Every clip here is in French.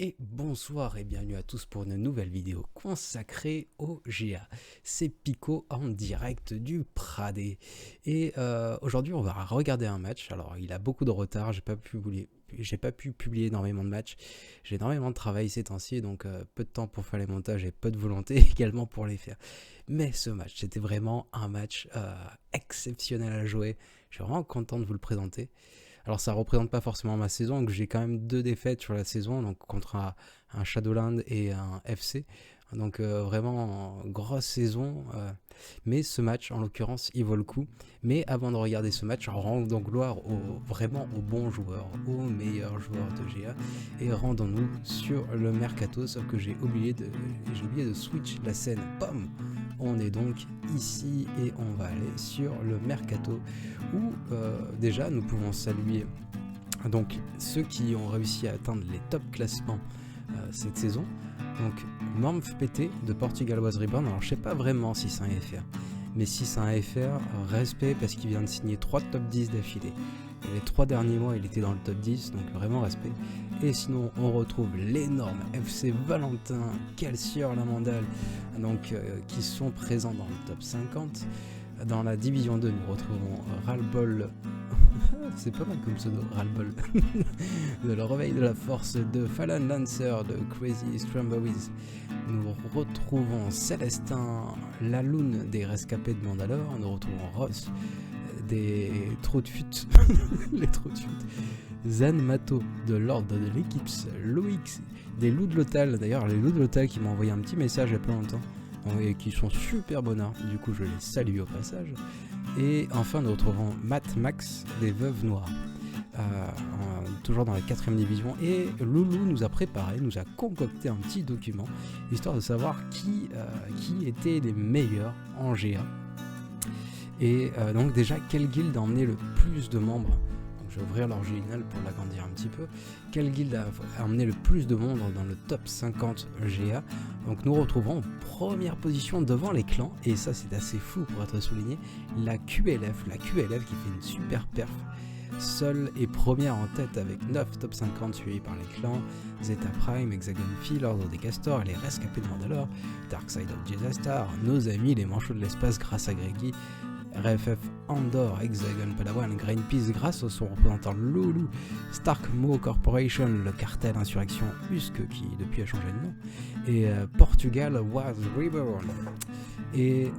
Et bonsoir et bienvenue à tous pour une nouvelle vidéo consacrée au GA. C'est Pico en direct du Pradé. Et aujourd'hui on va regarder un match. Alors il a beaucoup de retard, j'ai pas pu publier énormément de matchs. J'ai énormément de travail ces temps-ci, donc peu de temps pour faire les montages et peu de volonté également pour les faire. Mais ce match, c'était vraiment un match exceptionnel à jouer. Je suis vraiment content de vous le présenter. Alors ça représente pas forcément ma saison, donc j'ai quand même 2 défaites sur la saison, donc contre un Shadowland et un FC. Donc vraiment grosse saison, mais ce match en l'occurrence il vaut le coup. Mais avant de regarder ce match, rendons gloire vraiment aux bons joueurs, aux meilleurs joueurs de GA, et rendons-nous sur le mercato, sauf que j'ai oublié de switch la scène. Pom, on est donc ici et on va aller sur le mercato où déjà nous pouvons saluer donc ceux qui ont réussi à atteindre les top classements cette saison. Donc Morph PT de Portugal Was Reborn. Alors je sais pas vraiment si c'est un FR, mais si c'est un FR, respect parce qu'il vient de signer 3 top 10 d'affilée. Les 3 derniers mois il était dans le top 10, donc vraiment respect. Et sinon on retrouve l'énorme FC Valentin, Calcior Lamandal, donc qui sont présents dans le top 50. Dans la division 2 nous retrouvons Ralbol. C'est pas mal comme pseudo, Ralbol. De le réveil de la force de Falan Lancer de Crazy Strambawiz. Nous retrouvons Célestin, la lune des rescapés de Mandalore. Nous retrouvons Ross, des trous de fut. Les trous de fut. Zan Mato de l'ordre de l'Éclipse. Loïc, des loups de l'Otal. D'ailleurs, les loups de l'Otal qui m'ont envoyé un petit message il y a pas longtemps. Et qui sont super bonnards, du coup je les salue au passage. Et enfin nous retrouvons Matt Max des Veuves Noires, toujours dans la 4ème division. Et Loulou nous a préparé, nous a concocté un petit document, histoire de savoir qui étaient les meilleurs en GA. Et donc déjà, quelle guilde a emmené le plus de membres? Donc, je vais ouvrir l'original pour l'agrandir un petit peu. Quelle guilde a emmené le plus de membres dans le top 50 GA? Donc nous retrouvons en première position devant les clans, et ça c'est assez fou pour être souligné, la QLF qui fait une super perf. Seule et première en tête avec 9 top 50 suivis par les clans, Zeta Prime, Hexagon Phi, l'Ordre des Castors et les Rescapés de Mandalore, Darkside of Jezastar, nos amis les Manchots de l'espace grâce à Greggy, RFF Andor, Hexagon Padawan, Greenpeace grâce à son représentant Loulou, Stark Mo Corporation, le cartel insurrection Husk qui depuis a changé de nom, et Portugal Was Reborn. Et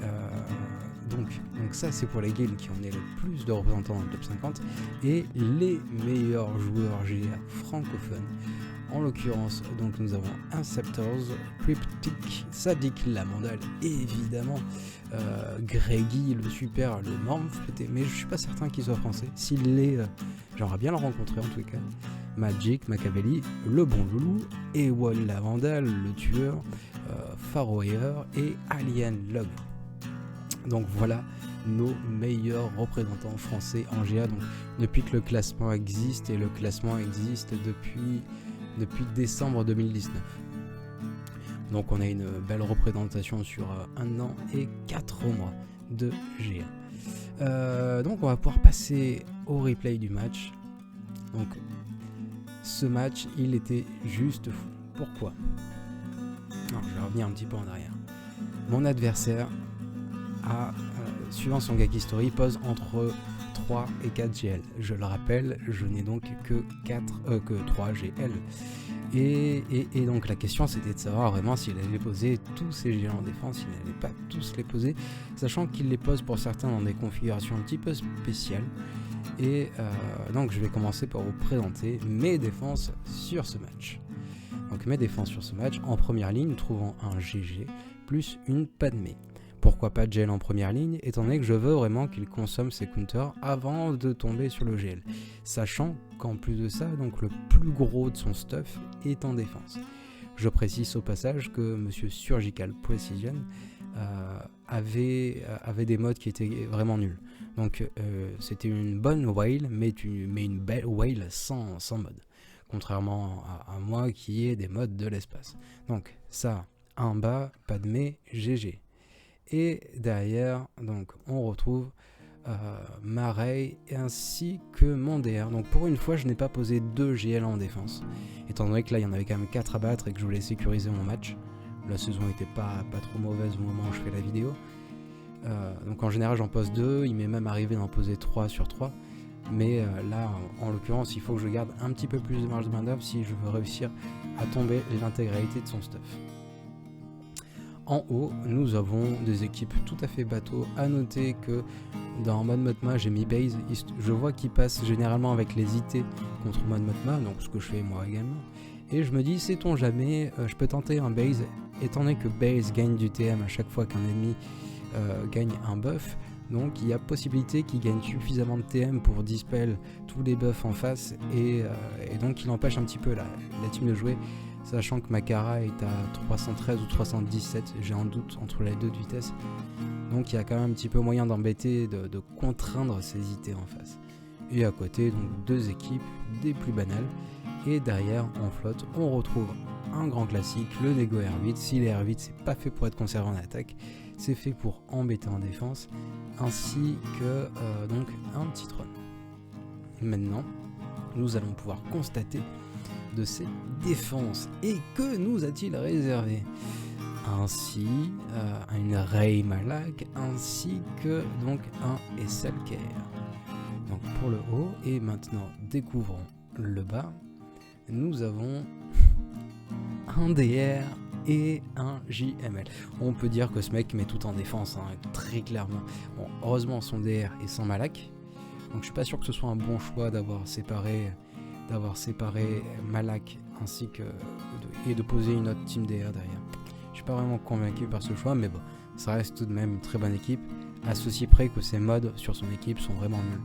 donc ça c'est pour les guildes qui ont le plus de représentants dans le top 50 et les meilleurs joueurs GA francophones. En l'occurrence, donc nous avons Inceptors, Cryptic, Sadik Lamandal, évidemment, Greggy, le super, le Morph, mais je suis pas certain qu'il soit français. S'il l'est, j'aimerais bien le rencontrer en tout cas. Magic, Machiavelli, le bon loulou, Ewol Lavandal, le tueur, Farroyer et Alien Log. Donc voilà nos meilleurs représentants français en GA, donc depuis que le classement existe, et le classement existe depuis décembre 2019. Donc on a une belle représentation sur 1 an et 4 mois de GA. Donc on va pouvoir passer au replay du match. Donc ce match il était juste fou. Pourquoi? Alors, je vais revenir un petit peu en arrière. Mon adversaire suivant son gag history, pose entre 3 et 4 GL. Je le rappelle, je n'ai donc que 3 GL. Et donc la question c'était de savoir vraiment s'il allait poser tous ces GL en défense, s'il n'allait pas tous les poser, sachant qu'il les pose pour certains dans des configurations un petit peu spéciales. Et donc je vais commencer par vous présenter mes défenses sur ce match. Donc mes défenses sur ce match, en première ligne, nous trouvons un GG plus une Padmé. Pourquoi pas de GL en première ligne, étant donné que je veux vraiment qu'il consomme ses counters avant de tomber sur le GL. Sachant qu'en plus de ça, donc le plus gros de son stuff est en défense. Je précise au passage que Monsieur Surgical Precision avait des modes qui étaient vraiment nuls. Donc c'était une bonne whale, mais une belle whale sans mode. Contrairement à moi qui ai des modes de l'espace. Donc ça, en bas, Padmé, GG. Et derrière, donc, on retrouve Marey ainsi que mon DR. Donc pour une fois je n'ai pas posé 2 GL en défense, étant donné que là il y en avait quand même 4 à battre et que je voulais sécuriser mon match. La saison n'était pas trop mauvaise au moment où je fais la vidéo. Donc en général j'en pose 2, il m'est même arrivé d'en poser 3 sur 3. Mais là en l'occurrence il faut que je garde un petit peu plus de marge de manœuvre si je veux réussir à tomber l'intégralité de son stuff. En haut, nous avons des équipes tout à fait bateau. À noter que dans mode Motma, j'ai mis base. Je vois qu'il passe généralement avec les IT contre mode Motma, donc ce que je fais moi également. Et je me dis, sait-on jamais, je peux tenter un base, étant donné que base gagne du TM à chaque fois qu'un ennemi gagne un buff. Donc il y a possibilité qu'il gagne suffisamment de TM pour dispel tous les buffs en face et donc il empêche un petit peu la team de jouer. Sachant que Makara est à 313 ou 317, j'ai un doute entre les deux de vitesse. Donc il y a quand même un petit peu moyen d'embêter, de contraindre ces IT en face. Et à côté, donc 2 équipes des plus banales. Et derrière, en flotte, on retrouve un grand classique, le Nego R8. Si les R8, c'est pas fait pour être conservé en attaque, c'est fait pour embêter en défense. Ainsi que donc un petit trône. Maintenant, nous allons pouvoir constater de ses défenses. Et que nous a-t-il réservé? Ainsi une Rey Malak ainsi que donc un Esselker. Donc pour le haut, et maintenant découvrons le bas. Nous avons un DR et un JML. On peut dire que ce mec met tout en défense, hein, très clairement. Bon, heureusement son DR est sans Malak, donc je suis pas sûr que ce soit un bon choix d'avoir séparé Malak ainsi que et de poser une autre team DR derrière. Je suis pas vraiment convaincu par ce choix, mais bon, ça reste tout de même une très bonne équipe, à ceci près que ses mods sur son équipe sont vraiment nuls.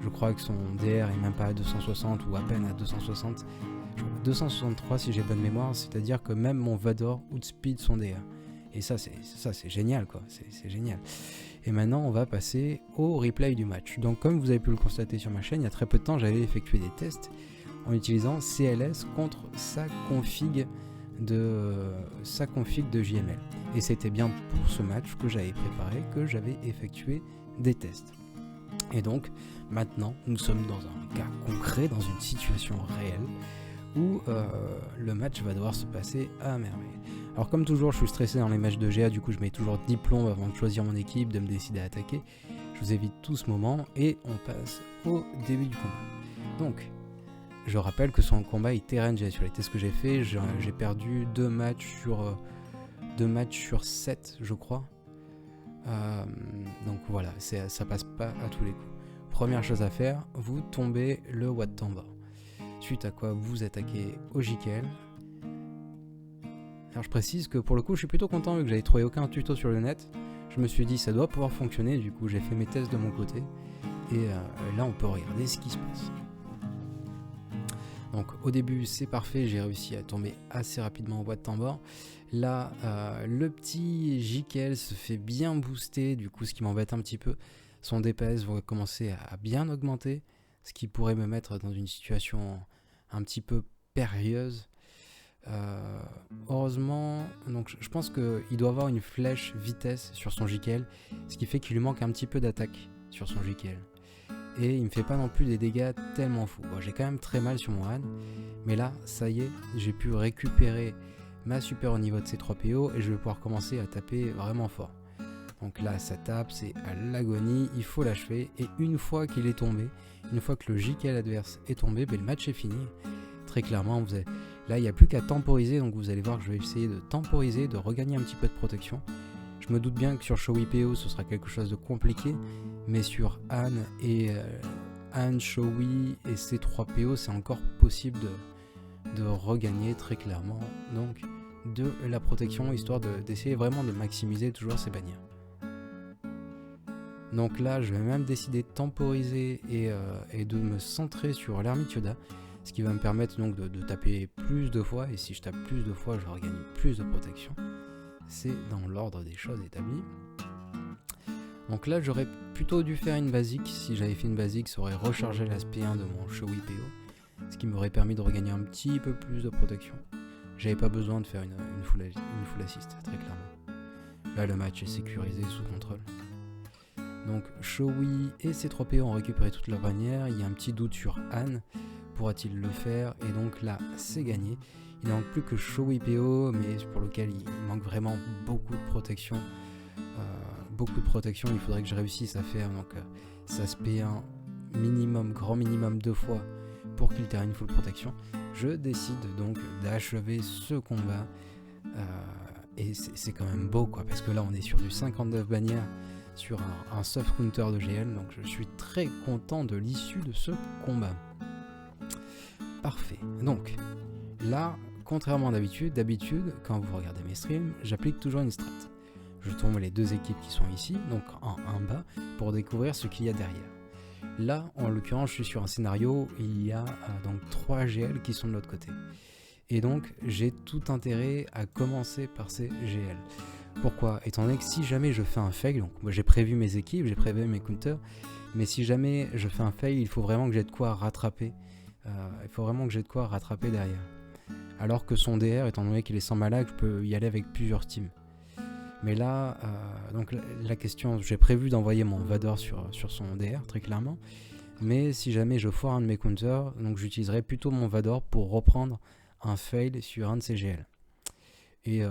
Je crois que son DR est même pas à 260 ou à peine à 260, 263 si j'ai bonne mémoire, c'est-à-dire que même mon Vador outspeed son DR. Et ça c'est génial quoi, c'est génial. Et maintenant on va passer au replay du match. Donc comme vous avez pu le constater sur ma chaîne, il y a très peu de temps j'avais effectué des tests en utilisant CLS contre sa config de JML. Et c'était bien pour ce match que j'avais préparé, que j'avais effectué des tests. Et donc maintenant nous sommes dans un cas concret, dans une situation réelle, où le match va devoir se passer à merveille. Alors comme toujours je suis stressé dans les matchs de GA, du coup je mets toujours 10 plombs avant de choisir mon équipe, de me décider à attaquer. Je vous évite tout ce moment et on passe au début du combat. Donc je rappelle que son combat était RNG sur les tests que j'ai fait, j'ai perdu 2 matchs sur 7 je crois. Donc voilà, ça passe pas à tous les coups. Première chose à faire, vous tombez le Wat Tambor. Suite à quoi vous attaquez au JKL. Alors je précise que pour le coup je suis plutôt content vu que j'avais trouvé aucun tuto sur le net. Je me suis dit ça doit pouvoir fonctionner, du coup j'ai fait mes tests de mon côté. Et là on peut regarder ce qui se passe. Donc au début c'est parfait, j'ai réussi à tomber assez rapidement au Wat Tambor. Là le petit JKL se fait bien booster, du coup ce qui m'embête un petit peu. Son DPS va commencer à bien augmenter, ce qui pourrait me mettre dans une situation un petit peu périlleuse. Heureusement, donc je pense qu'il doit avoir une flèche vitesse sur son JKL, ce qui fait qu'il lui manque un petit peu d'attaque sur son JKL. Et il me fait pas non plus des dégâts tellement fous. Bon, j'ai quand même très mal sur mon Han, mais là, ça y est, j'ai pu récupérer ma super au niveau de ces 3 PO et je vais pouvoir commencer à taper vraiment fort. Donc là, ça tape, c'est à l'agonie, il faut l'achever. Et une fois qu'il est tombé, une fois que le JKL adverse est tombé, ben, le match est fini. Très clairement, là, il n'y a plus qu'à temporiser. Donc vous allez voir que je vais essayer de temporiser, de regagner un petit peu de protection. Je me doute bien que sur Showy PO, ce sera quelque chose de compliqué. Mais sur Anne et Showy et ces 3 PO, c'est encore possible de regagner très clairement. Donc de la protection, histoire d'essayer vraiment de maximiser toujours ces bannières. Donc là, je vais même décider de temporiser et de me centrer sur l'ermite Yoda, ce qui va me permettre donc de taper plus de fois, et si je tape plus de fois, je regagne plus de protection. C'est dans l'ordre des choses établies. Donc là, j'aurais plutôt dû faire une basique. Si j'avais fait une basique, ça aurait rechargé l'aspect 1 de mon Showy PO, ce qui m'aurait permis de regagner un petit peu plus de protection. J'avais pas besoin de faire une full assist, très clairement. Là, le match est sécurisé sous contrôle. Donc Shoei et C3PO ont récupéré toute leur bannière. Il y a un petit doute sur Han. Pourra-t-il le faire? Et donc là, c'est gagné. Il ne manque plus que Shoei PO, mais pour lequel il manque vraiment beaucoup de protection. Il faudrait que je réussisse à faire. Donc ça se paye un minimum, grand minimum 2 fois pour qu'il termine full protection. Je décide donc d'achever ce combat. Et c'est quand même beau, quoi, parce que là on est sur du 59 bannières sur un soft counter de GL, donc je suis très content de l'issue de ce combat. Parfait. Donc là, contrairement à d'habitude, quand vous regardez mes streams, j'applique toujours une strat. Je tombe les 2 équipes qui sont ici, donc en bas, pour découvrir ce qu'il y a derrière. Là, en l'occurrence, je suis sur un scénario, il y a donc 3 GL qui sont de l'autre côté. Et donc, j'ai tout intérêt à commencer par ces GL. Pourquoi? Étant donné que si jamais je fais un fail, donc moi j'ai prévu mes équipes, j'ai prévu mes counters, mais si jamais je fais un fail, il faut vraiment que j'ai de quoi rattraper. Derrière. Alors que son DR, étant donné qu'il est sans malade, je peux y aller avec plusieurs teams. Mais là, donc la question, j'ai prévu d'envoyer mon Vador sur son DR, très clairement. Mais si jamais je foire un de mes counters, donc j'utiliserai plutôt mon Vador pour reprendre un fail sur un de ces GL. Et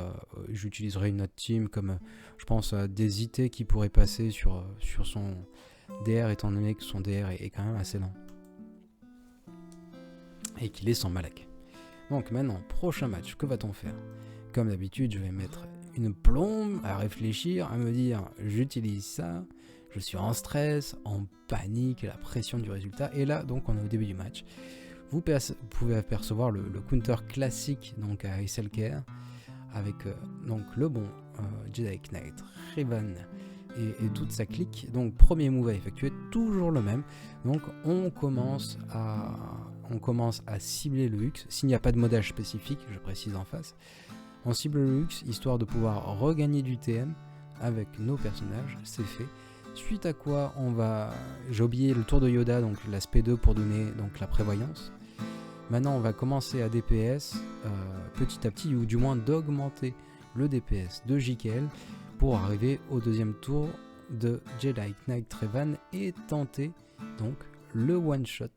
j'utiliserai une autre team comme, je pense, des IT qui pourraient passer sur son DR, étant donné que son DR est quand même assez lent. Et qu'il est sans malak. Donc maintenant, prochain match, que va-t-on faire? Comme d'habitude, je vais mettre une plombe à réfléchir, à me dire, j'utilise ça, je suis en stress, en panique, la pression du résultat. Et là, donc, on est au début du match. Vous pouvez apercevoir le counter classique donc à SLKR avec donc le bon Jedi Knight Revan et toute sa clique. Donc premier move à effectuer, toujours le même. Donc on commence à cibler le Hux. S'il n'y a pas de modage spécifique, je précise en face, on cible le Hux histoire de pouvoir regagner du TM avec nos personnages, c'est fait. Suite à quoi j'ai oublié le tour de Yoda, donc l'aspect 2 pour donner donc la prévoyance. Maintenant on va commencer à DPS petit à petit, ou du moins d'augmenter le DPS de JKL pour arriver au deuxième tour de Jedi Knight Revan et tenter donc le one shot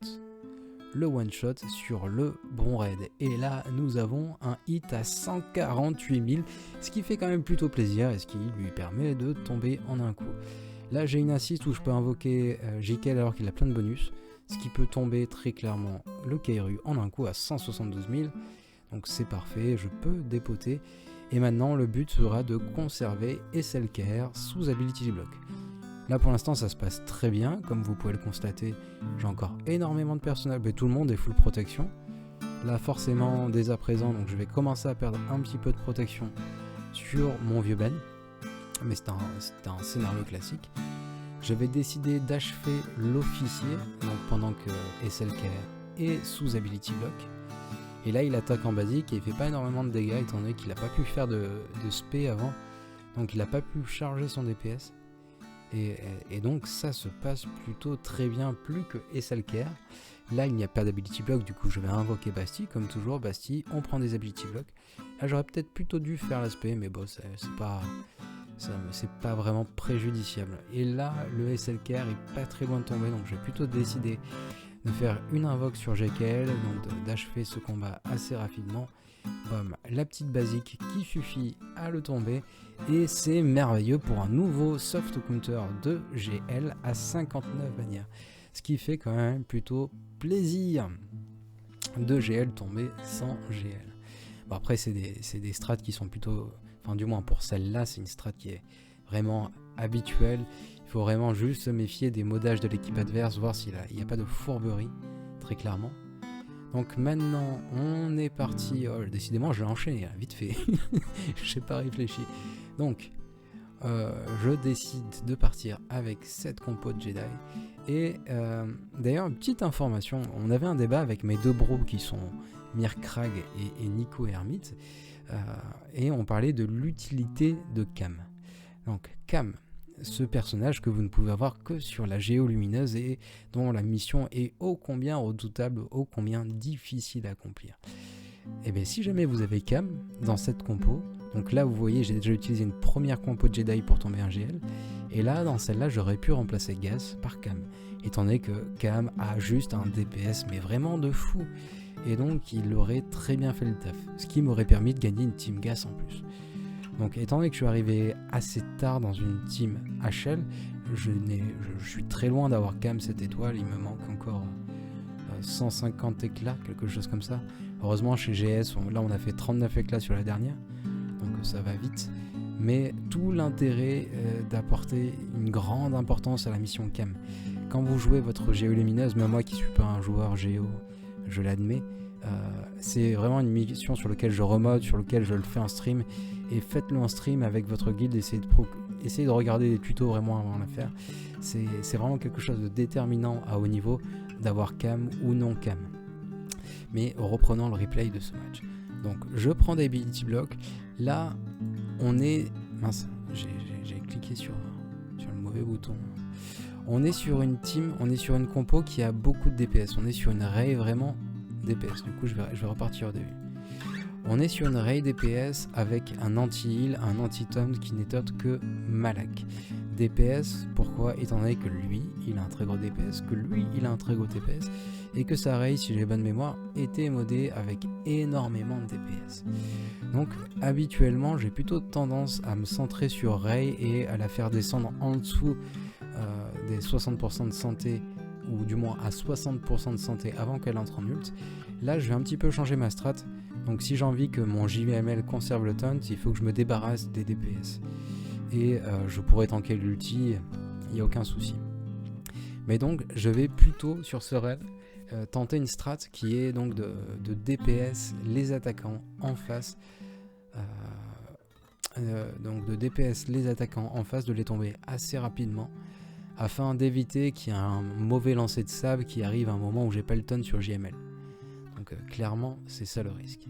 sur le bon raid. Et là nous avons un hit à 148 000, ce qui fait quand même plutôt plaisir et ce qui lui permet de tomber en un coup. Là j'ai une assist où je peux invoquer JKL alors qu'il a plein de bonus, ce qui peut tomber très clairement le Kairu en un coup à 172 000. Donc c'est parfait, je peux dépoter. Et maintenant le but sera de conserver SLKR sous Ability Block. Là pour l'instant ça se passe très bien, comme vous pouvez le constater, j'ai encore énormément de personnel, mais tout le monde est full protection. Là forcément dès à présent, donc je vais commencer à perdre un petit peu de protection sur mon vieux Ben, mais c'est un scénario classique. Je vais décider d'achever l'officier, donc pendant que SLKR est sous Ability Block. Et là il attaque en basique et il fait pas énormément de dégâts étant donné qu'il n'a pas pu faire de spé avant, donc il n'a pas pu charger son DPS. Et donc ça se passe plutôt très bien, plus que SLKR. Là il n'y a pas d'ability block, du coup je vais invoquer Basti, comme toujours. Basti, on prend des ability blocks. Là j'aurais peut-être plutôt dû faire l'aspect, mais bon c'est pas vraiment préjudiciable. Et là le SLKR est pas très loin de tomber, donc je vais plutôt décider de faire une invoque sur GKL, donc d'achever ce combat assez rapidement. Bam, la petite basique qui suffit à le tomber, et c'est merveilleux pour un nouveau soft counter de GL à 59 bannières, ce qui fait quand même plutôt plaisir de GL tomber sans GL. Bon, après c'est des strats qui sont plutôt, enfin du moins pour celle-là c'est une strat qui est vraiment habituelle. Il faut vraiment juste se méfier des modages de l'équipe adverse, voir s'il n'y a pas de fourberie, très clairement. Donc maintenant, on est parti. Oh, décidément, je l'ai enchaîné, vite fait. J'ai pas réfléchi. Donc, je décide de partir avec cette compo de Jedi. Et d'ailleurs, petite information, on avait un débat avec mes deux bros qui sont Mirkrag et Nico Hermite. Et on parlait de l'utilité de Cam. Donc, Cam, ce personnage que vous ne pouvez avoir que sur la géolumineuse et dont la mission est ô combien redoutable, ô combien difficile à accomplir. Et bien si jamais vous avez Cam dans cette compo, donc là vous voyez j'ai déjà utilisé une première compo de Jedi pour tomber un GL, Et là, dans celle-là, j'aurais pu remplacer Gas par Cam, étant donné que Cam a juste un DPS, mais vraiment de fou. Et donc, il aurait très bien fait le taf, ce qui m'aurait permis de gagner une team Gas en plus. Donc, étant donné que je suis arrivé assez tard dans une team HL, je suis très loin d'avoir Cam cette étoile, il me manque encore 150 éclats, quelque chose comme ça. Heureusement, chez GS, là on a fait 39 éclats sur la dernière, donc ça va vite. Mais tout l'intérêt d'apporter une grande importance à la mission Cam. Quand vous jouez votre géolumineuse, même moi qui suis pas un joueur géo, je l'admets, c'est vraiment une mission sur laquelle je remode, sur laquelle je le fais en stream. Et faites-le en stream avec votre guilde, essayez de regarder des tutos vraiment avant de la faire. C'est vraiment quelque chose de déterminant à haut niveau d'avoir Cam ou non Cam. Mais reprenons le replay de ce match. Donc je prends des ability blocks. Là on est... Mince, j'ai cliqué sur le mauvais bouton. On est sur une team, on est sur une compo qui a beaucoup de DPS. On est sur une Rey vraiment DPS. Du coup je vais repartir au début. On est sur une Rey DPS avec un anti-heal, un anti-taunt qui n'est autre que Malak. DPS, pourquoi? Étant donné que lui, il a un très gros DPS, que lui, il a un très gros DPS, et que sa Rey, si j'ai bonne mémoire, était modée avec énormément de DPS. Donc, habituellement, j'ai plutôt tendance à me centrer sur Rey et à la faire descendre en dessous des 60% de santé, ou du moins à 60% de santé avant qu'elle entre en ult. Là, je vais un petit peu changer ma strat. Donc si j'ai envie que mon JVML conserve le taunt, il faut que je me débarrasse des DPS. Et je pourrais tanker l'ulti, il n'y a aucun souci. Mais donc je vais plutôt sur ce raid tenter une strat qui est donc de DPS les attaquants en face. Donc de DPS les attaquants en face, de les tomber assez rapidement, afin d'éviter qu'il y ait un mauvais lancer de sable qui arrive à un moment où j'ai pas le taunt sur JML. Donc clairement c'est ça le risque.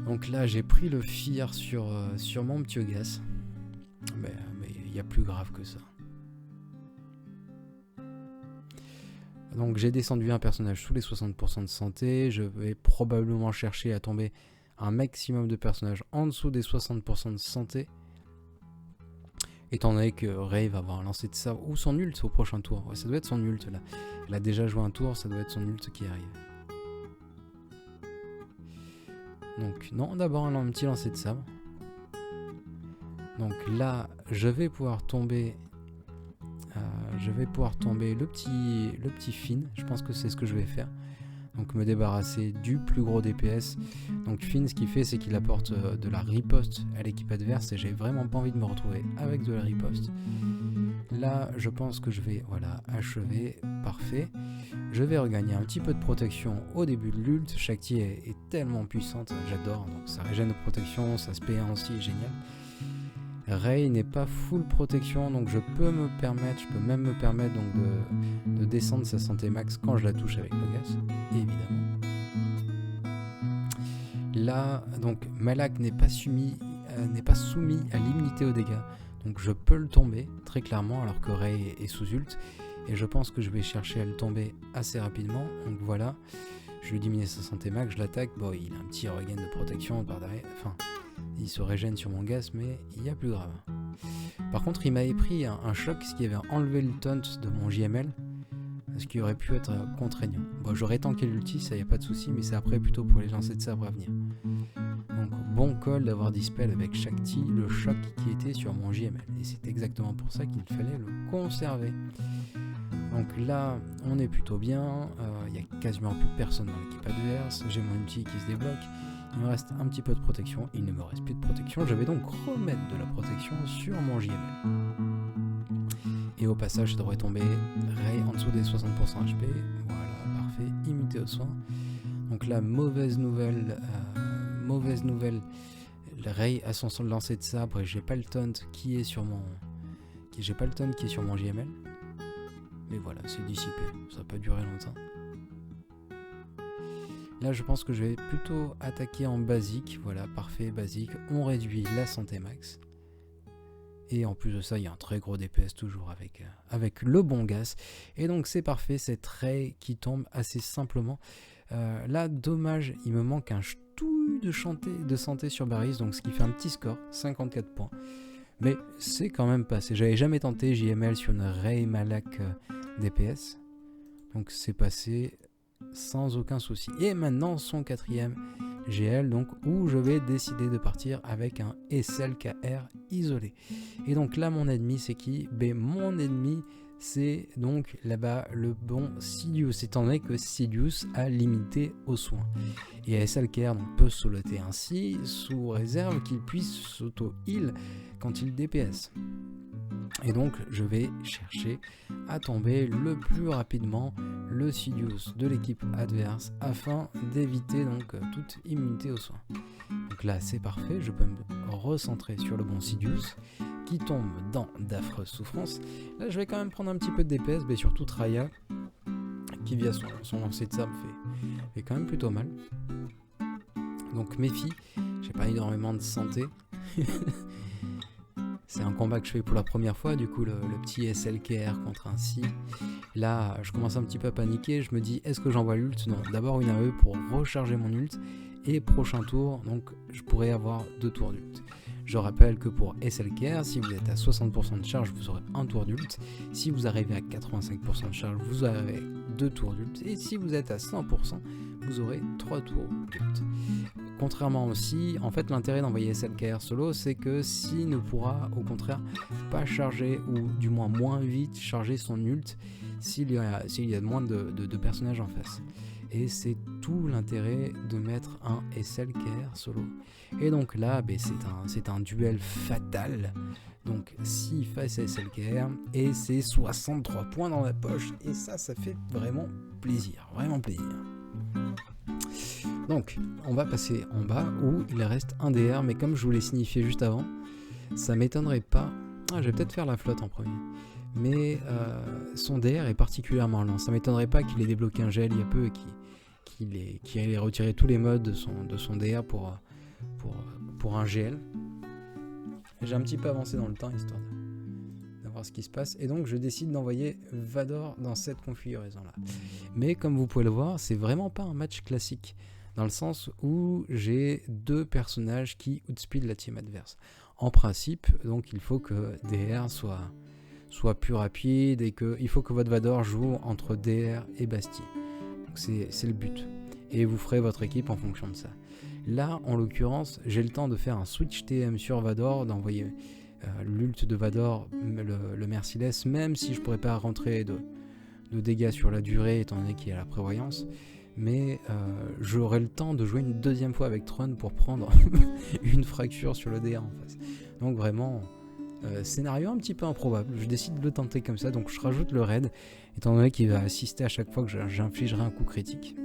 Donc là j'ai pris le fear sur mon petit Gas, mais il y a plus grave que ça. Donc j'ai descendu un personnage sous les 60% de santé, je vais probablement chercher à tomber un maximum de personnages en dessous des 60% de santé, étant donné que Rey va avoir un lancer de sabre ou son ult au prochain tour. Ouais, ça doit être son ult là. Elle a déjà joué un tour, ça doit être son ult qui arrive. Donc non, d'abord un petit lancer de sabre. Donc là, je vais pouvoir tomber le petit Finn. Je pense que c'est ce que je vais faire. Donc me débarrasser du plus gros DPS. Donc Finn, ce qu'il fait, c'est qu'il apporte de la riposte à l'équipe adverse et j'ai vraiment pas envie de me retrouver avec de la riposte. Là, je pense que je vais, voilà, achever, parfait. Je vais regagner un petit peu de protection au début de l'ult. Shakti est tellement puissante, j'adore. Donc ça régène de protection, ça se paye aussi, génial. Rey n'est pas full protection, donc je peux même me permettre donc de descendre sa santé max quand je la touche avec le Gas, évidemment. Là, donc Malak n'est pas soumis à l'immunité aux dégâts, donc je peux le tomber très clairement alors que Rey est sous ult, et je pense que je vais chercher à le tomber assez rapidement. Donc voilà, je vais diminuer sa santé max, je l'attaque, bon il a un petit regain de protection par derrière, enfin il se régène sur mon Gas, mais il y a plus grave. Par contre il m'avait pris un choc, ce qui avait enlevé le taunt de mon JML, ce qui aurait pu être contraignant. Bon, j'aurais tanké l'ulti, ça y a pas de souci, mais c'est après plutôt pour les lancers de sabre à venir. Donc bon call d'avoir dispel avec Shakti le choc qui était sur mon JML, et c'est exactement pour ça qu'il fallait le conserver. Donc là on est plutôt bien, il n'y a quasiment plus personne dans l'équipe adverse, j'ai mon ulti qui se débloque, il me reste un petit peu de protection, il ne me reste plus de protection, je vais donc remettre de la protection sur mon JML. Et au passage je devrais tomber Rey en dessous des 60% HP, voilà, parfait, immunité aux soins. Donc là, mauvaise nouvelle, Rey a son lancer de sabre et j'ai pas le taunt qui est sur mon JML. Mais voilà, c'est dissipé, ça va pas durer longtemps. Là je pense que je vais plutôt attaquer en basique, voilà, parfait, basique, on réduit la santé max. Et en plus de ça, il y a un très gros DPS toujours avec le bon Gas. Et donc c'est parfait, c'est Rey qui tombe assez simplement. Là, dommage, il me manque un ch'touille de santé sur Baris, donc ce qui fait un petit score, 54 points. Mais c'est quand même passé. J'avais jamais tenté JML sur une Rey Malak DPS. Donc c'est passé sans aucun souci. Et maintenant son 4e GL, donc où je vais décider de partir avec un SLKR isolé. Et donc là mon ennemi c'est qui? Mon ennemi c'est donc là-bas le bon Sidious, étant donné que Sidious a limité aux soins. Et SLKR donc, peut soloter ainsi sous réserve qu'il puisse s'auto-heal quand il DPS. Et donc je vais chercher à tomber le plus rapidement le Sidious de l'équipe adverse afin d'éviter donc toute immunité aux soins. Donc là c'est parfait, je peux me recentrer sur le bon Sidious qui tombe dans d'affreuses souffrances. Là je vais quand même prendre un petit peu de DPS, mais surtout Traya qui via son lancer de sable fait quand même plutôt mal. Donc méfie, j'ai pas énormément de santé. C'est un combat que je fais pour la première fois, du coup le petit SLKR contre un Si. Là je commence un petit peu à paniquer, je me dis est-ce que j'envoie l'ult? Non, d'abord une AE pour recharger mon ult, et prochain tour, donc je pourrais avoir 2 tours d'ult. Je rappelle que pour SLKR, si vous êtes à 60% de charge, vous aurez un tour d'ult. Si vous arrivez à 85% de charge, vous aurez 2 tours d'ult. Et si vous êtes à 100%, vous aurez 3 tours d'ult. Contrairement aussi, en fait l'intérêt d'envoyer SLKR solo, c'est que s'il ne pourra au contraire pas charger, ou du moins moins vite charger son ult, s'il y a moins de personnages en face. Et c'est tout l'intérêt de mettre un SLKR solo. Et donc là, c'est un duel fatal. Donc Si face à SLKR, et c'est 63 points dans la poche, et ça fait vraiment plaisir, Donc, on va passer en bas où il reste un DR, mais comme je vous l'ai signifié juste avant, ça m'étonnerait pas. Je vais peut-être faire la flotte en premier. Mais son DR est particulièrement lent. Ça m'étonnerait pas qu'il ait débloqué un gel il y a peu et qu'il ait retiré tous les modes de son DR pour un GL. J'ai un petit peu avancé dans le temps histoire de voir ce qui se passe. Et donc je décide d'envoyer Vador dans cette configuration-là. Mais comme vous pouvez le voir, c'est vraiment pas un match classique. Dans le sens où j'ai 2 personnages qui outspeed la team adverse. En principe, donc il faut que DR soit plus rapide et il faut que votre Vador joue entre DR et Bastille. Donc c'est le but. Et vous ferez votre équipe en fonction de ça. Là, en l'occurrence, j'ai le temps de faire un switch TM sur Vador, d'envoyer l'ult de Vador, le Merciless, même si je pourrais pas rentrer de dégâts sur la durée étant donné qu'il y a la prévoyance. Mais j'aurai le temps de jouer une 2e fois avec Tron pour prendre une fracture sur le DR en face. Donc vraiment, scénario un petit peu improbable. Je décide de le tenter comme ça, donc je rajoute le raid, étant donné qu'il va assister à chaque fois que j'infligerai un coup critique.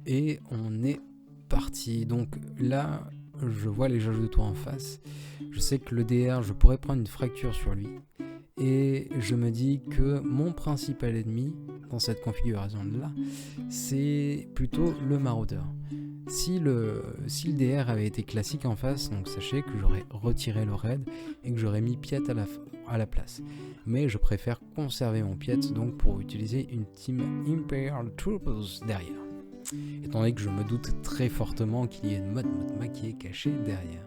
Et on est parti. Donc là, je vois les jauges de tour en face. Je sais que le DR, je pourrais prendre une fracture sur lui. Et je me dis que mon principal ennemi dans cette configuration-là, c'est plutôt le maraudeur. Si le DR avait été classique en face, donc sachez que j'aurais retiré le raid et que j'aurais mis Piet à la place. Mais je préfère conserver mon Piet donc pour utiliser une team Imperial Troopers derrière. Étant donné que je me doute très fortement qu'il y ait une mode Motma qui est cachée derrière.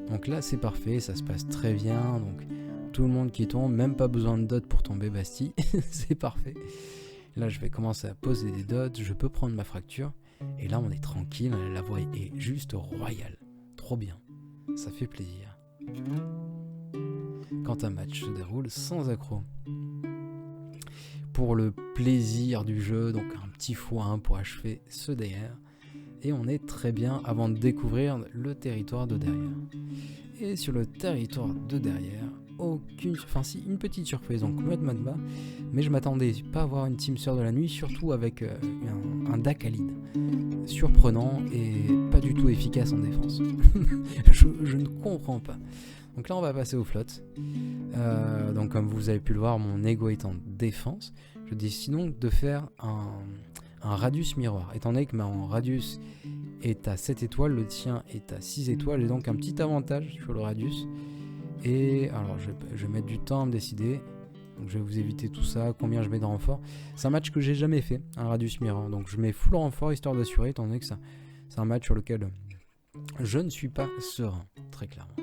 Donc là c'est parfait, ça se passe très bien, donc tout le monde qui tombe, même pas besoin de dot pour tomber Bastille, c'est parfait. Là je vais commencer à poser des dots, je peux prendre ma fracture, et là on est tranquille, la voie est juste royale, trop bien, ça fait plaisir. Quand un match se déroule sans accro. Pour le plaisir du jeu, donc un petit x1 pour achever ce DR, et on est très bien avant de découvrir le territoire de derrière. Et sur le territoire de derrière, une petite surprise, donc mode bas, mais je m'attendais pas à voir une team sœur de la nuit, surtout avec un Dakalid surprenant et pas du tout efficace en défense. je ne comprends pas. Donc là on va passer aux flottes. Donc comme vous avez pu le voir, mon ego est en défense. Je décide donc de faire un radius miroir. Étant donné que mon radius est à 7 étoiles, le tien est à 6 étoiles, j'ai donc un petit avantage sur le radius. Et alors je vais mettre du temps à me décider. Donc je vais vous éviter tout ça, combien je mets de renfort. C'est un match que j'ai jamais fait, un radius miroir. Donc je mets full renfort histoire d'assurer, étant donné que c'est un match sur lequel je ne suis pas serein, très clairement.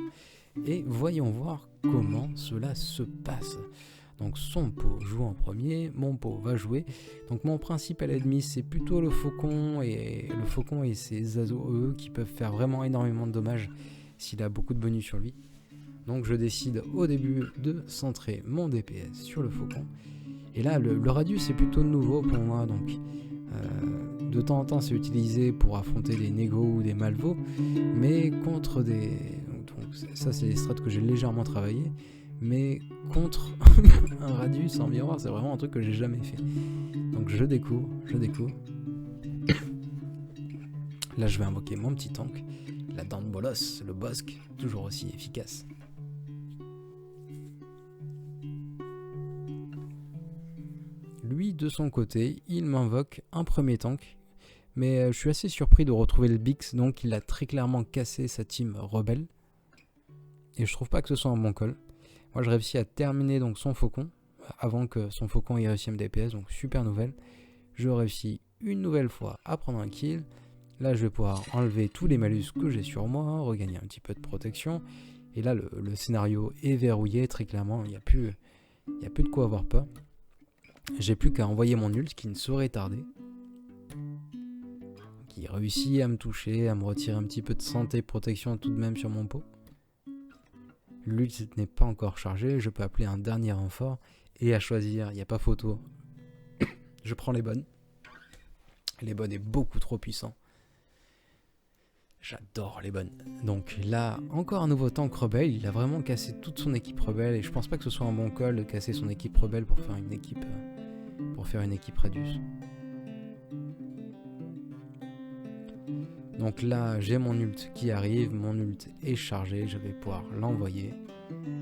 et voyons voir comment cela se passe. Donc son pot joue en premier, mon pot va jouer. Donc mon principal ennemi c'est plutôt le faucon et ses AOE qui peuvent faire vraiment énormément de dommages s'il a beaucoup de bonus sur lui. Donc je décide au début de centrer mon DPS sur le faucon. Et là le radius c'est plutôt nouveau pour moi, donc de temps en temps c'est utilisé pour affronter des négos ou des malvos, mais contre des... Donc ça c'est des strats que j'ai légèrement travaillé, mais contre un radius en miroir c'est vraiment un truc que j'ai jamais fait. Donc je découvre. Là je vais invoquer mon petit tank, la dent de bolos, le bosque, toujours aussi efficace. Lui de son côté il m'invoque un premier tank, mais je suis assez surpris de retrouver le Bix, donc il a très clairement cassé sa team rebelle, et je trouve pas que ce soit un bon call. Moi je réussis à terminer donc son faucon, avant que son faucon ait réussi à me DPS, donc super nouvelle. Je réussis une nouvelle fois à prendre un kill. Là je vais pouvoir enlever tous les malus que j'ai sur moi, regagner un petit peu de protection. Et là le scénario est verrouillé, très clairement, il n'y a plus de quoi avoir peur. J'ai plus qu'à envoyer mon ult qui ne saurait tarder. Qui réussit à me toucher, à me retirer un petit peu de santé et protection tout de même sur mon pot. L'ult n'est pas encore chargé, je peux appeler un dernier renfort, et à choisir, il n'y a pas photo, je prends les bonnes. Les bonnes est beaucoup trop puissant. J'adore les bonnes. Donc là, encore un nouveau tank rebelle, il a vraiment cassé toute son équipe rebelle, et je pense pas que ce soit un bon call de casser son équipe rebelle pour faire une équipe Radius. Donc là, j'ai mon ult qui arrive, mon ult est chargé, je vais pouvoir l'envoyer.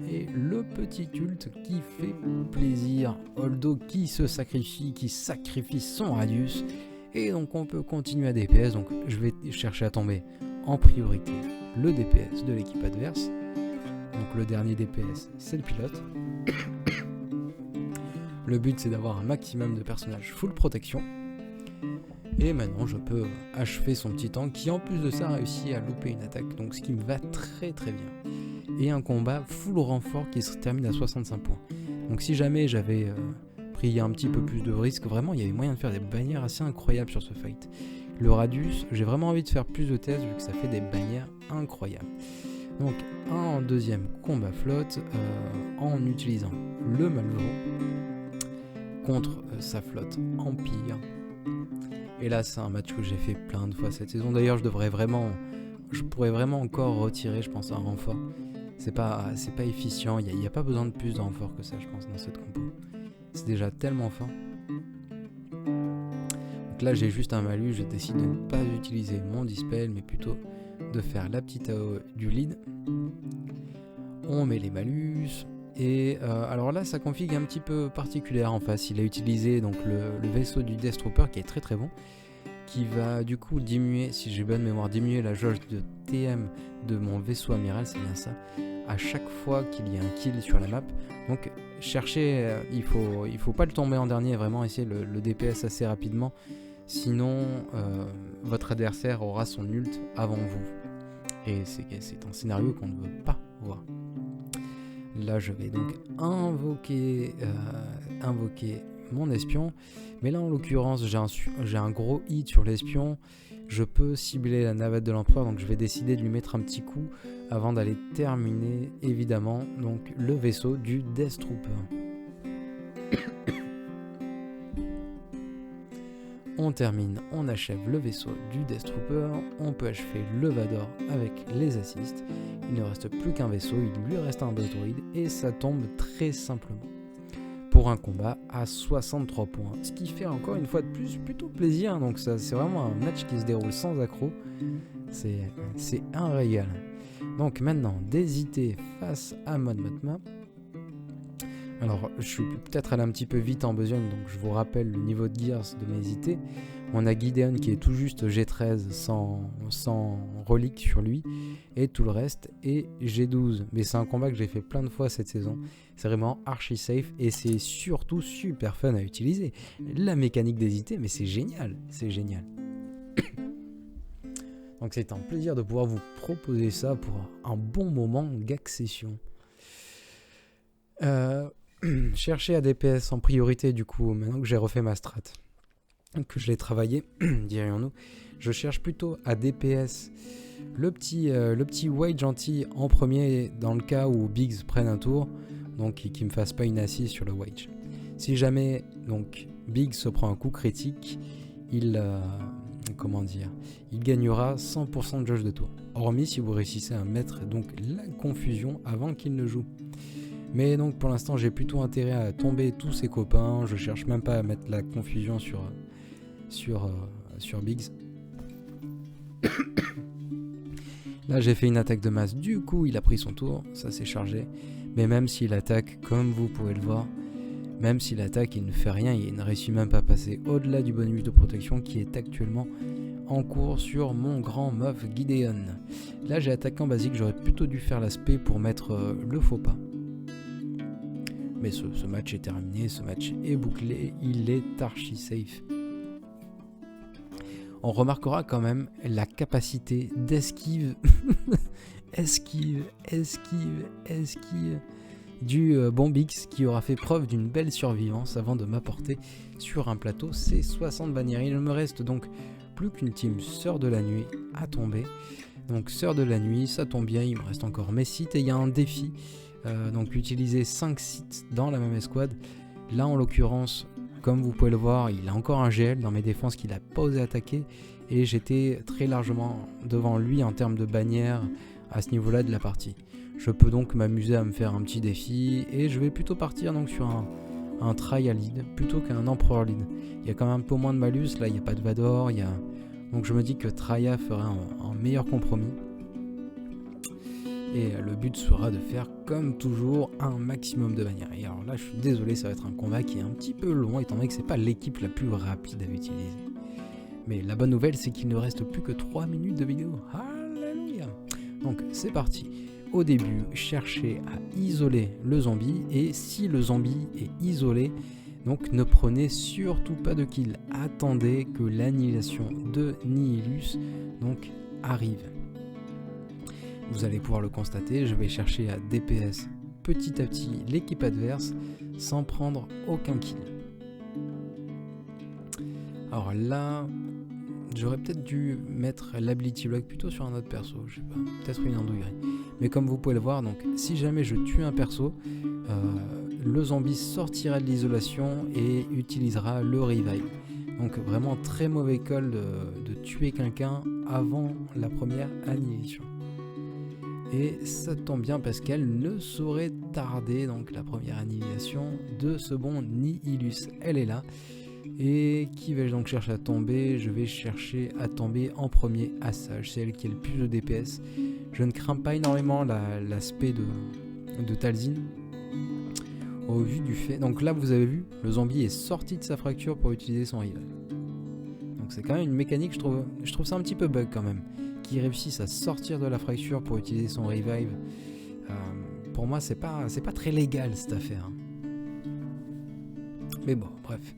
Et le petit ult qui fait plaisir, Holdo qui se sacrifie, qui sacrifie son radius. Et donc on peut continuer à DPS, donc je vais chercher à tomber en priorité le DPS de l'équipe adverse. Donc le dernier DPS, c'est le pilote. Le but c'est d'avoir un maximum de personnages full protection. Et maintenant je peux achever son petit tank qui en plus de ça réussit à louper une attaque, donc ce qui me va très très bien. Et un combat full renfort qui se termine à 65 points. Donc si jamais j'avais pris un petit peu plus de risques, vraiment il y avait moyen de faire des bannières assez incroyables sur ce fight. Le radius, j'ai vraiment envie de faire plus de tests vu que ça fait des bannières incroyables. Donc un deuxième combat flotte en utilisant le Malvo contre sa flotte Empire. Et là c'est un match que j'ai fait plein de fois cette saison. D'ailleurs je pourrais vraiment encore retirer je pense un renfort. C'est pas efficient, il n'y a pas besoin de plus de renfort que ça je pense dans cette compo. C'est déjà tellement fort. Donc là j'ai juste un malus, je décide de ne pas utiliser mon dispel mais plutôt de faire la petite AOE du lead. On met les malus. Et alors là sa config est un petit peu particulière en face. Il a utilisé donc le vaisseau du Death Trooper qui est très très bon, qui va du coup diminuer, si j'ai bonne mémoire, diminuer la jauge de TM de mon vaisseau amiral, c'est bien ça, à chaque fois qu'il y a un kill sur la map. Donc cherchez, il faut pas le tomber en dernier, vraiment essayer le DPS assez rapidement, sinon votre adversaire aura son ult avant vous. Et c'est un scénario qu'on ne veut pas voir. Là je vais donc invoquer mon espion, mais là en l'occurrence j'ai un gros hit sur l'espion. Je peux cibler la navette de l'empereur, donc je vais décider de lui mettre un petit coup avant d'aller terminer évidemment donc le vaisseau du Death Trooper. On termine, on achève le vaisseau du Death Trooper, on peut achever le Vador avec les assists. Il ne reste plus qu'un vaisseau, il lui reste un boss droïde et ça tombe très simplement. Pour un combat à 63 points, ce qui fait encore une fois de plus plutôt plaisir, donc ça c'est vraiment un match qui se déroule sans accroc, c'est un régal. Donc maintenant, d'hésiter face à Mon-Mothma. Alors je suis peut-être allé un petit peu vite en besogne, donc je vous rappelle le niveau de Gears de mes IT. On a Gideon qui est tout juste G13 sans relique sur lui, et tout le reste est G12. Mais c'est un combat que j'ai fait plein de fois cette saison, c'est vraiment archi safe, et c'est surtout super fun à utiliser. La mécanique des IT, mais c'est génial, c'est génial. Donc c'est un plaisir de pouvoir vous proposer ça pour un bon moment d'accession. Chercher à DPS en priorité du coup, maintenant que j'ai refait ma strat, que je l'ai travaillé, dirions-nous, je cherche plutôt à DPS le petit Wade gentil en premier dans le cas où Biggs prenne un tour, donc qu'il me fasse pas une assise sur le Wade. Si jamais donc Biggs se prend un coup critique, il gagnera 100% de jauge de tour, hormis si vous réussissez à mettre donc la confusion avant qu'il ne joue. Mais donc pour l'instant j'ai plutôt intérêt à tomber tous ses copains, je cherche même pas à mettre la confusion sur Biggs. Là j'ai fait une attaque de masse, du coup il a pris son tour, ça s'est chargé. Mais même s'il attaque, comme vous pouvez le voir, même s'il attaque, il ne fait rien, il ne réussit même pas à passer au-delà du bonus de protection qui est actuellement en cours sur mon grand meuf Gideon. Là j'ai attaqué en basique, j'aurais plutôt dû faire l'aspect pour mettre le faux pas. Mais ce match est terminé, ce match est bouclé, il est archi safe. On remarquera quand même la capacité d'esquive, esquive du bon Biggs qui aura fait preuve d'une belle survivance avant de m'apporter sur un plateau ces 60 bannières. Il ne me reste donc plus qu'une team Sœur de la Nuit à tomber. Donc Sœur de la Nuit, ça tombe bien, il me reste encore mes sites et il y a un défi. Donc utiliser 5 sites dans la même escouade. Là en l'occurrence, comme vous pouvez le voir, il a encore un GL dans mes défenses qu'il n'a pas osé attaquer et j'étais très largement devant lui en termes de bannière à ce niveau là de la partie. Je peux donc m'amuser à me faire un petit défi et je vais plutôt partir donc sur un trial lead plutôt qu'un empereur lead. Il y a quand même un peu moins de malus, là il n'y a pas de Vador, donc je me dis que Traya ferait un meilleur compromis. Et le but sera de faire comme toujours un maximum de bannières. Et alors là je suis désolé, ça va être un combat qui est un petit peu long étant donné que c'est pas l'équipe la plus rapide à utiliser. Mais la bonne nouvelle c'est qu'il ne reste plus que 3 minutes de vidéo. Alléluia. Donc c'est parti. Au début, cherchez à isoler le zombie et si le zombie est isolé, donc ne prenez surtout pas de kill. Attendez que l'annihilation de Nihilus donc arrive. Vous allez pouvoir le constater, je vais chercher à DPS petit à petit l'équipe adverse sans prendre aucun kill. Alors là, j'aurais peut-être dû mettre l'ability block plutôt sur un autre perso, je sais pas, peut-être une andouillerie. Mais comme vous pouvez le voir, donc si jamais je tue un perso, le zombie sortira de l'isolation et utilisera le revive. Donc vraiment très mauvais call de tuer quelqu'un avant la première annihilation. Et ça tombe bien parce qu'elle ne saurait tarder, donc la première annihilation de ce bon Nihilus, elle est là. Et qui vais-je donc chercher à tomber? Je vais chercher à tomber en premier à Sage, c'est elle qui a le plus de DPS. Je ne crains pas énormément l'aspect de Talzin. Au vu du fait... Donc là vous avez vu, le zombie est sorti de sa fracture pour utiliser son revive. Donc c'est quand même une mécanique, je trouve ça un petit peu bug quand même. Qui réussissent à sortir de la fracture pour utiliser son revive. Pour moi c'est pas très légal cette affaire. Mais bon, bref.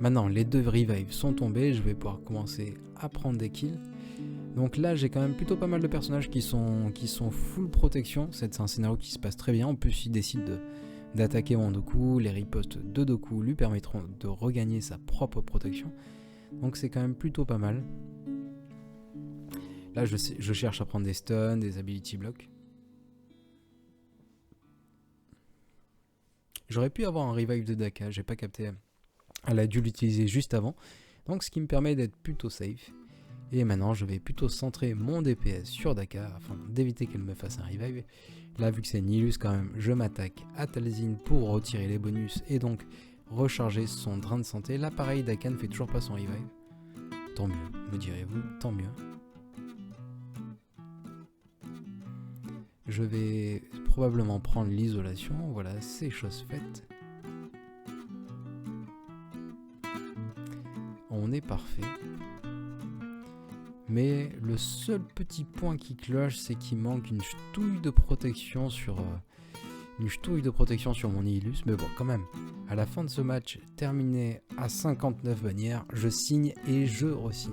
Maintenant, les 2 revives sont tombés, je vais pouvoir commencer à prendre des kills. Donc là, j'ai quand même plutôt pas mal de personnages qui sont full protection. C'est un scénario qui se passe très bien. En plus, il décide d'attaquer Wandoku. Les ripostes de Doku lui permettront de regagner sa propre protection. Donc c'est quand même plutôt pas mal. Là, je cherche à prendre des stuns, des ability blocks. J'aurais pu avoir un revive de Daka, j'ai pas capté. Elle a dû l'utiliser juste avant. Donc ce qui me permet d'être plutôt safe. Et maintenant, je vais plutôt centrer mon DPS sur Daka afin d'éviter qu'elle me fasse un revive. Là, vu que c'est Nihilus quand même, je m'attaque à Talzin pour retirer les bonus et donc recharger son drain de santé. Là, pareil, Daka ne fait toujours pas son revive. Tant mieux, me direz-vous, tant mieux. Je vais probablement prendre l'isolation, voilà, c'est chose faite. On est parfait. Mais le seul petit point qui cloche, c'est qu'il manque une ch'touille de protection sur mon Nihilus. Mais bon, quand même, à la fin de ce match, terminé à 59 bannières, je signe et je re-signe.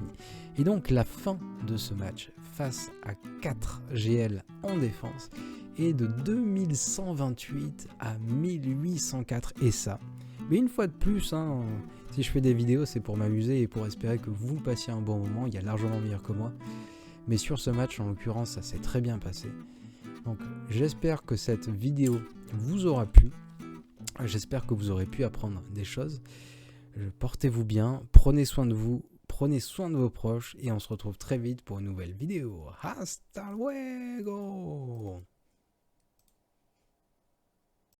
Et donc la fin de ce match face à 4 GL en défense et de 2128 à 1804 et ça. Mais une fois de plus, hein, si je fais des vidéos, c'est pour m'amuser et pour espérer que vous passiez un bon moment. Il y a largement meilleur que moi. Mais sur ce match, en l'occurrence, ça s'est très bien passé. Donc j'espère que cette vidéo vous aura plu. J'espère que vous aurez pu apprendre des choses. Portez-vous bien, prenez soin de vous, prenez soin de vos proches et on se retrouve très vite pour une nouvelle vidéo. Hasta luego!